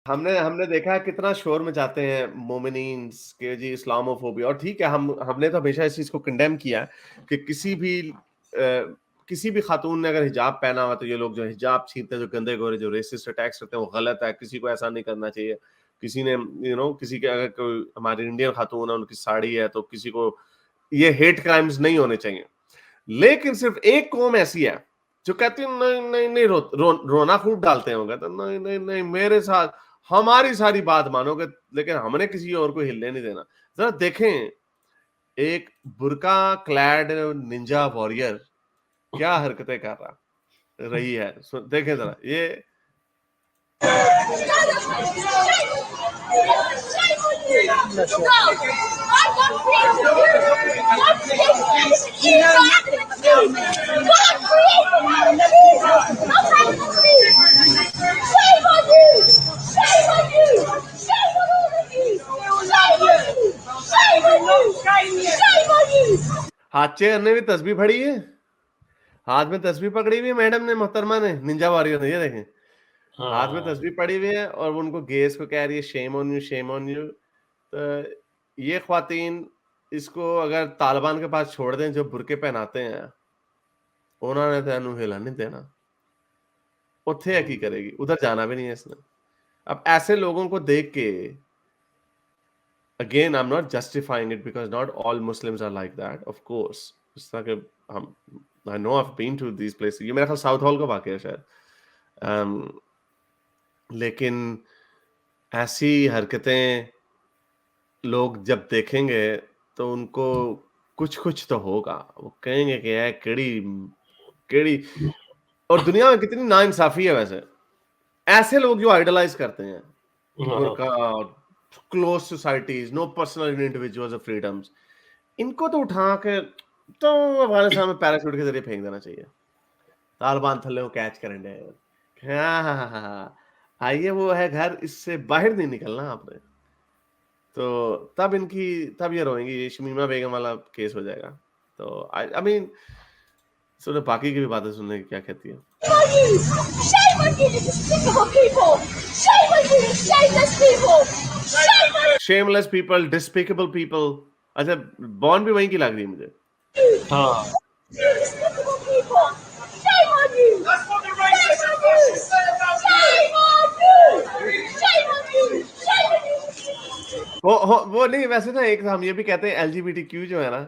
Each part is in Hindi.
हमने हमने देखा है कितना शोर मचाते हैं मोमिनीन्स के जी इस्लामोफोबिया, और ठीक है, हमने तो हमेशा इस चीज को कंडेम किया है कि किसी भी खातून ने अगर हिजाब पहना हुआ तो ये लोग जो हिजाब छीनते हैं, जो गंदे गोरे जो रेसिस्ट अटैक्स करते हैं, वो गलत है, किसी को ऐसा नहीं करना चाहिए। किसी ने किसी के अगर कोई हमारी इंडियन खातून है, उनकी साड़ी है, तो किसी को ये हेट क्राइम्स नहीं होने चाहिए। लेकिन सिर्फ एक कौम ऐसी है जो कहती है नहीं नहीं नहीं, रोना खूब डालते होंगे, तो नहीं नहीं नहीं, मेरे साथ हमारी सारी बात मानोगे, लेकिन हमने किसी और को हिलने नहीं देना। जरा देखें एक बुर्का क्लैड निंजा वॉरियर क्या हरकतें कर रही है। देखें जरा ये। हाथ ने भी तस्बीह पड़ी है, हाथ में तस्बीह पकड़ी हुई है मैडम ने, मोहतरमा ने, निंजा वॉरियर ने, ये देखें हाथ में तस्बीह पड़ी हुई है और वो उनको गेस को कह रही है shame on you, shame on you. तो ये ख्वातीन इसको अगर तालिबान के पास छोड़ दें जो बुरके पहनाते हैं, उन्होंने तेनू हिला नहीं देना। उत्थे की करेगी, उधर जाना भी नहीं है इसने। अब ऐसे लोगों को देख के, again I am not justifying it because not all Muslims are like that, of course. इस तरह के हम, I know I have been to these places, ये मेरा ख्याल साउथ हॉल का वाकया है शायद। लेकिन ऐसी हरकतें लोग जब देखेंगे तो उनको कुछ कुछ तो होगा, वो कहेंगे कि यार केड़ी केड़ी। और दुनिया में कितनी नाइंसाफी है वैसे, ऐसे लोग जो आइडलाइज करते हैं बुर्का, close societies, no personal individuals of freedoms, इनको तो उठा के तो अफगानिस्तान में पैराशूट के जरिए फेंक देना चाहिए। तालिबान थल्ले को कैच करेंगे, हाँ हाँ हाँ हाँ, आइए वो है घर, इससे बाहर नहीं निकलना आपने। तो तब ये रोएंगी, ये शमीमा बेगम वाला केस हो जाएगा। तो आई मीन सुनो बाकी की भी बातें सुनने की क्या कहती है। Shame on you, despicable people! Shame on you, shameless people! Shame on you! Shameless people, despicable people. अच्छा, बॉन भी वहीं की लग रही है मुझे। हाँ, You despicable people! Shame on you! That's what the racist fascists say about you! Shame on you! Shame on you! Shame on you! वो नहीं, वैसे ना एक हम ये भी कहते हैं एलजीबीटीक्यू जो है ना,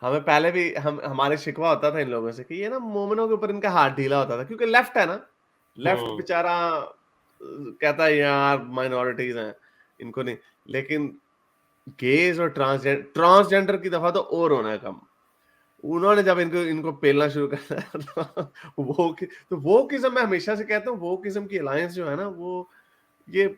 हमें पहले भी हमारे शिकवा होता था इन लोगों से कि ये ना मोमिनों के ऊपर इनका हाथ ढीला होता था, क्योंकि लेफ्ट है ना, लेफ्ट बेचारा कहता है यार माइनॉरिटीज हैं, इनको नहीं। लेकिन गेज और ट्रांसजेंडर की दफा तो और होना है कम। उन्होंने जब इनको इनको पेलना शुरू कर दिया तो वो किस्म, मैं हमेशा से कहता हूँ, वो किस्म की अलायंस जो है ना, वो ये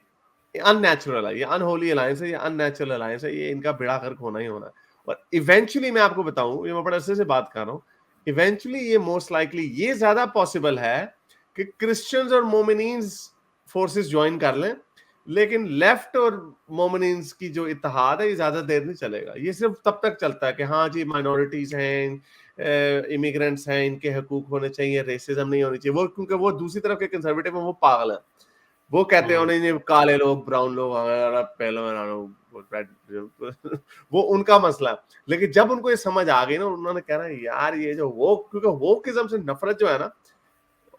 अननेचुरल है, ये अनहोली अलायंस है, ये अननेचुरल अलायंस है, ये इनका बेड़ा गर्क होना ही होना है। और इवेंचुअली मैं आपको बताऊं, ये मैं बड़े अरसे से बात कर रहा हूं, इवेंचुअली ये मोस्ट लाइकली ये ज्यादा पॉसिबल है कि क्रिश्चियंस और मोमिनीन्स फोर्सेस ज्वाइन कर लें, लेकिन लेफ्ट और मोमिनीन्स की जो इत्तेहाद है ये ज्यादा देर नहीं चलेगा। ये सिर्फ तब तक चलता है कि हाँ जी माइनॉरिटीज हैं, इमिग्रेंट्स हैं, इनके हकूक होने चाहिए, रेसिज्म नहीं होनी चाहिए। वो क्योंकि वो दूसरी तरफ के कंजर्वेटिव हैं, वो पागल है, वो कहते हैं नहीं काले लोग, ब्राउन लोग, वो उनका मसला है। लेकिन जब उनको ये समझ आ गई ना, उन्होंने कहना यार ये जो वो, क्योंकि वो किस्म से नफरत जो है ना,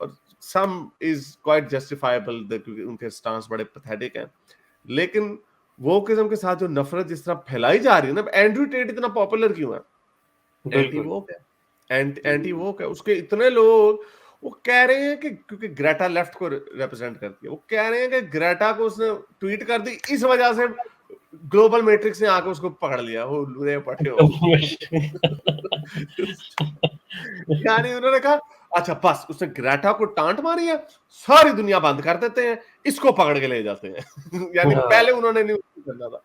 और सम इज क्वाइट जस्टिफाइबल क्योंकि उनके स्टांस बड़े पैथेटिक हैं, लेकिन वो किस्म के साथ जो नफरत जिस तरह फैलाई जा रही है ना, एंड्रू टेट इतना पॉपुलर क्यों है? एंटी वोक है, एंटी वोक है, उसके इतने लोग वो कह रहे हैं कि क्योंकि ग्रेटा लेफ्ट को रिप्रेजेंट करती है, वो कह रहे हैं कि ग्रेटा को उसने ट्वीट कर दी, इस वजह से ग्लोबल मैट्रिक्स ने आके उसको पकड़ लिया, वो लूरे पटे हो। यानी उन्होंने कहा अच्छा बस उसने ग्रेटा को टांट मारी है, सारी दुनिया बंद कर देते हैं, इसको पकड़ के ले जाते हैं। यानी पहले उन्होंने नहीं करना था।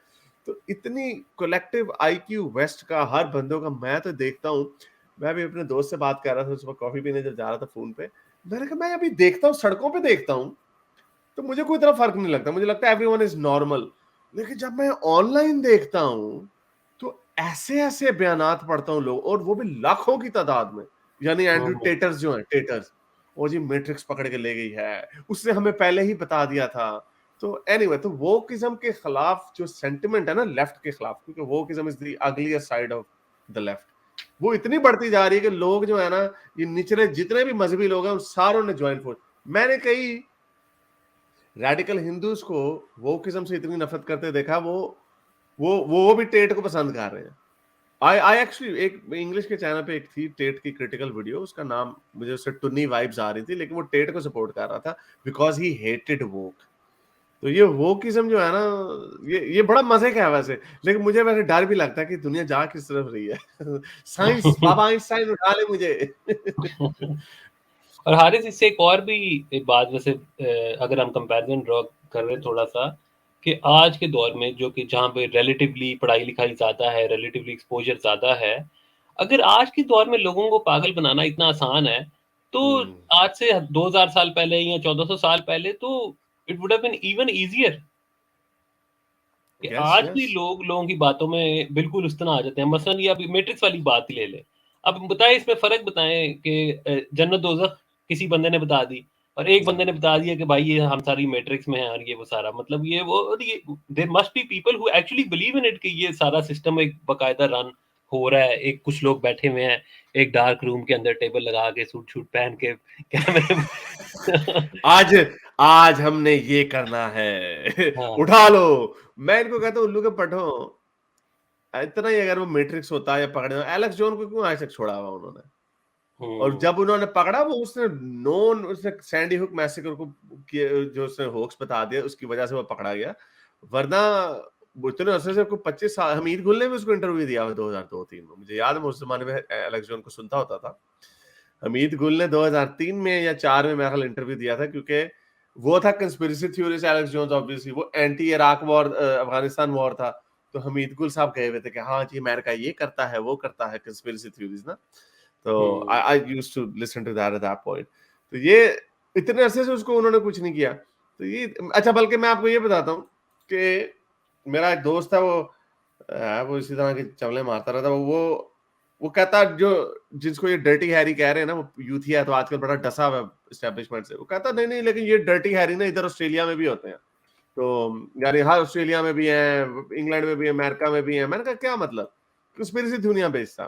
तो इतनी कलेक्टिव आईक्यू वेस्ट का, हर बंदों का, मैं तो देखता हूँ। मैं भी अपने दोस्त से बात कर रहा था सुबह कॉफी पीने जब जा रहा था फोन पे, मैंने कहा मैं अभी देखता हूँ, सड़कों पे देखता हूँ तो मुझे कोई तरह फर्क नहीं लगता, मुझे लगता है एवरीवन इज नॉर्मल। लेकिन जब मैं ऑनलाइन देखता हूँ तो ऐसे ऐसे बयानात पढ़ता हूँ लोग, और वो भी लाखों की तादाद में। यानी एंड्रू टेटर्स जो है, टेटर्स, वो जी मैट्रिक्स पकड़ के ले गई है, उसने हमें पहले ही बता दिया था, तो एनीवे, तो वोकिज्म के खिलाफ जो सेंटिमेंट है ना लेफ्ट के खिलाफ, क्योंकि wokeism is the uglier side of the left, वो इतनी बढ़ती जा रही है कि लोग जो है ना, ये निचले जितने भी मजहबी लोग हैं उन सारों ने ज्वाइन फोर्स। मैंने कई रेडिकल हिंदूज को वोकिज्म से इतनी नफरत करते देखा, वो भी टेट को पसंद कर रहे हैं। आई एक्चुअली एक इंग्लिश के चैनल पे एक थी टेट की क्रिटिकल वीडियो, उसका नाम मुझे उससे टुन्नी वाइब्स आ रही थी, लेकिन वो टेट को सपोर्ट कर रहा था बिकॉज ही हेटेड वोक। तो ये वोकिज्म जो है ना, ये बड़ा मजे का है वैसे, लेकिन मुझे वैसे डर भी लगता है कि दुनिया जा किस तरफ रही है। साइंस, बाबा आइंस्टाइन उठा ले मुझे। और हारिस, इससे एक और भी एक बात, वैसे अगर हम कंपैरिजन ड्रॉ कर रहे हैं थोड़ा सा, कि आज के दौर में जो कि जहाँ पे रिलेटिवली पढ़ाई लिखाई ज़्यादा है, रिलेटिवली एक्सपोजर ज़्यादा है, अगर आज के दौर में लोगों को पागल बनाना इतना आसान है, तो आज से 2000 साल पहले या 1400 साल पहले तो it would have been even easier कि यस आज भी यस। लोगों की बातों में बिल्कुल उस तरह आ जाते हैं। मसलन ये अभी मैट्रिक्स वाली बात ही ले ले, अब बताएं इसमें फ़र्क बताएं कि जन्नत दोज़ख किसी बंदे ने बता दी और एक बंदे ने बता दिया कि भाई ये हम सारी मैट्रिक्स में हैं और ये वो सारा, मतलब ये वो, और ये there must be people who actually believe in it कि ये सारा सिस्टम एक बाकायदा रन हो रहा है। एक कुछ लोग बैठे हुए हैं एक डार्क रूम के अंदर टेबल लगा के, सूट शूट पहन के, कैमरे आज आज हमने ये करना है। हाँ। उठा लो। मैं इनको कहता हूँ उल्लू के पठो, इतना ही अगर वो मैट्रिक्स होता या पकड़े, एलेक्स जोन को क्यों आज तक छोड़ा हुआ उन्होंने? और जब उन्होंने पकड़ा, वो उसने सैंडी हुक मैसेकर को जो उसने होक्स बता दिया, उसकी वजह से वो पकड़ा गया। वरना इतने अरसे से 25 साल, हमीद गुल ने भी उसको इंटरव्यू दिया 2002-3 में, मुझे याद है, मैं उस जमाने में एलेक्स जोन को सुनता होता था। हमीद गुल ने 2003 में या 4 में मेरा ख्याल इंटरव्यू दिया था, क्योंकि वो था conspiracy theorist Alex Jones, obviously वो anti Iraq war, Afghanistan war था। तो हमीद गुल साहब गए हुए थे कि हाँ जी अमेरिका ये करता है वो करता है, कंस्पिरेसी थ्योरीज ना। तो I used to listen to that at that point. तो ये इतने अरसे से उसको उन्होंने कुछ नहीं किया। तो ये अच्छा, बल्कि मैं आपको ये बताता हूँ कि मेरा एक दोस्त था, वो इसी तरह के चमले मारता रहता। वो कहता, जो जिसको ये डर्टी हैरी कह रहे हैं ना, वो यूथ ही है तो आजकल बड़ा डसा हुआ एस्टेब्लिशमेंट से। वो कहता नहीं नहीं, लेकिन ये डर्टी हैरी ना इधर ऑस्ट्रेलिया में भी होते हैं। तो यानी हाँ, ऑस्ट्रेलिया में भी है, इंग्लैंड में भी है, अमेरिका में भी है। मैंने कहा क्या मतलब? कंस्पिरेसी दुनिया बेस्ड था।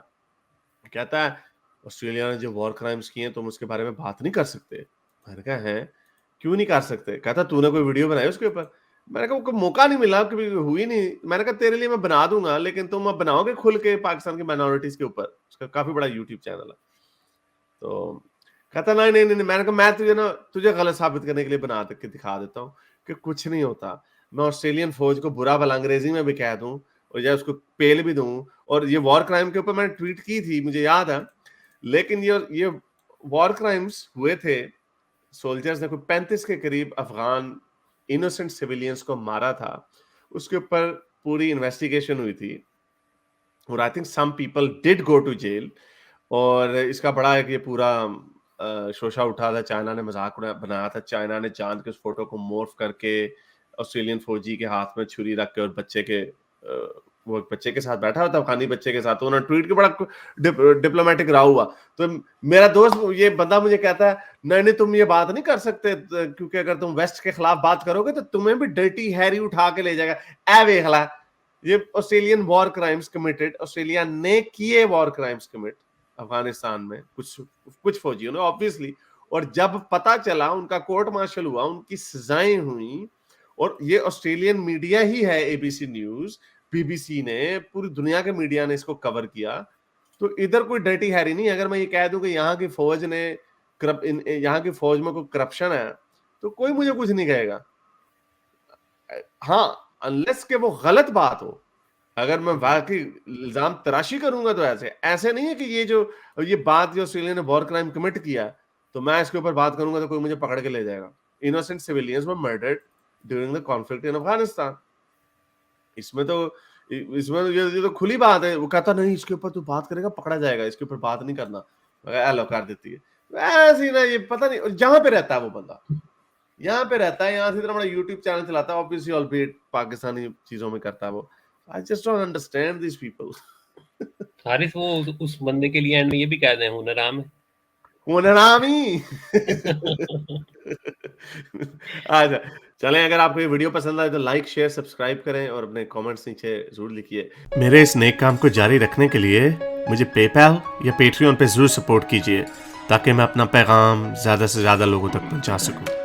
कहता है ऑस्ट्रेलिया ने जो वॉर क्राइम्स किए तुम उसके बारे में बात नहीं कर सकते। मैंने कहा है, क्यों नहीं कर सकते? कहता तूने कोई वीडियो बनाई उसके ऊपर? मैंने कहा कोई मौका नहीं मिला, कभी हुई नहीं। मैंने कहा तेरे लिए मैं बना दूंगा, लेकिन तुम अब बनाओगे खुल के पाकिस्तान की माइनॉरिटीज के ऊपर? उसका काफी बड़ा यूट्यूब चैनल है। तो कहता नहीं नहीं नहीं। मैंने कहा मैं तुझे गलत साबित करने के लिए बना के दिखा देता हूँ कि कुछ नहीं होता। मैं ऑस्ट्रेलियन फौज को बुरा भला अंग्रेजी में भी कह दूं और या उसको पेल भी दूं, और ये वॉर क्राइम के ऊपर मैंने ट्वीट की थी, मुझे याद है। लेकिन ये वॉर क्राइम्स हुए थे, सोल्जर्स ने कोई 35 के करीब अफगान इनोसेंट सिविलियंस को मारा था, उसके ऊपर पूरी इन्वेस्टिगेशन हुई थी, और I think some people did go to jail. और इसका बड़ा एक ये पूरा शोशा उठा था, चाइना ने मजाक बनाया था। चाइना ने चांद के उस फोटो को मोर्फ करके ऑस्ट्रेलियन फौजी के हाथ में छुरी रख के, और वो बच्चे के साथ बैठा हुआ था, अफगानी बच्चे के साथ। तो उन्होंने ट्वीट के बड़ा डिप्लोमेटिक राव हुआ। तो मेरा दोस्त ये बंदा मुझे कहता है नहीं नहीं तुम ये बात नहीं कर सकते, क्योंकि अगर तुम वेस्ट के खिलाफ बात करोगे तो तुम्हें भी डर्टी हैरी उठा के ले जाएगा। ए वेखला, ये Australian war crimes committed, Australia ने किए वॉर क्राइम्स कमिट अफगानिस्तान में, कुछ फौजियों ने ऑब्वियसली। और जब पता चला, उनका कोर्ट मार्शल हुआ, उनकी सजाएं हुई, और ये ऑस्ट्रेलियन मीडिया ही है, एबीसी न्यूज, बीबीसी ने, पूरी दुनिया के मीडिया ने इसको कवर किया। तो इधर कोई डर्टी हैरी नहीं। अगर मैं ये कह दूं कि यहाँ की फौज ने यहाँ की फौज में कोई करप्शन है, तो कोई मुझे कुछ नहीं कहेगा। हाँ, अनलेस के वो गलत बात हो। अगर मैं वाकई इल्जाम तराशी करूंगा तो ऐसे नहीं है कि ये बात जो ऑस्ट्रेलिया ने वॉर क्राइम कमिट किया, तो मैं इसके ऊपर बात करूंगा तो कोई मुझे पकड़ के ले जाएगा। Innocent civilians were murdered during the conflict in Afghanistan. इसमें ये तो खुली बात है। वो कहता नहीं इसके ऊपर तू बात करेगा पकड़ा जाएगा, इसके ऊपर बात नहीं करना। एलो कर देती है वैसे ही ना, ये पता नहीं जहां पे रहता है वो बंदा, यहाँ पे रहता है, यहाँ से इतना बड़ा यूट्यूब चैनल चलाता है, ऑब्वियसली ऑलबीट पाकिस्तानी चीजों में करता है वो। I just don't understand this people. Haris, वो उस बंदे के लिए एंड में ये भी कह दें हुनर आम है। पुनरामी। अच्छा, चलें, अगर आपको ये वीडियो पसंद आए तो लाइक, शेयर, सब्सक्राइब करें और अपने कमेंट्स नीचे ज़रूर लिखिए। मेरे इस नेक काम को जारी रखने के लिए मुझे पेपैल या पेट्रियन पे ज़रूर सपोर्ट कीजिए, ताकि मैं अपना पैगाम ज़्यादा से ज़्यादा लोगों तक पहुंचा सकूं।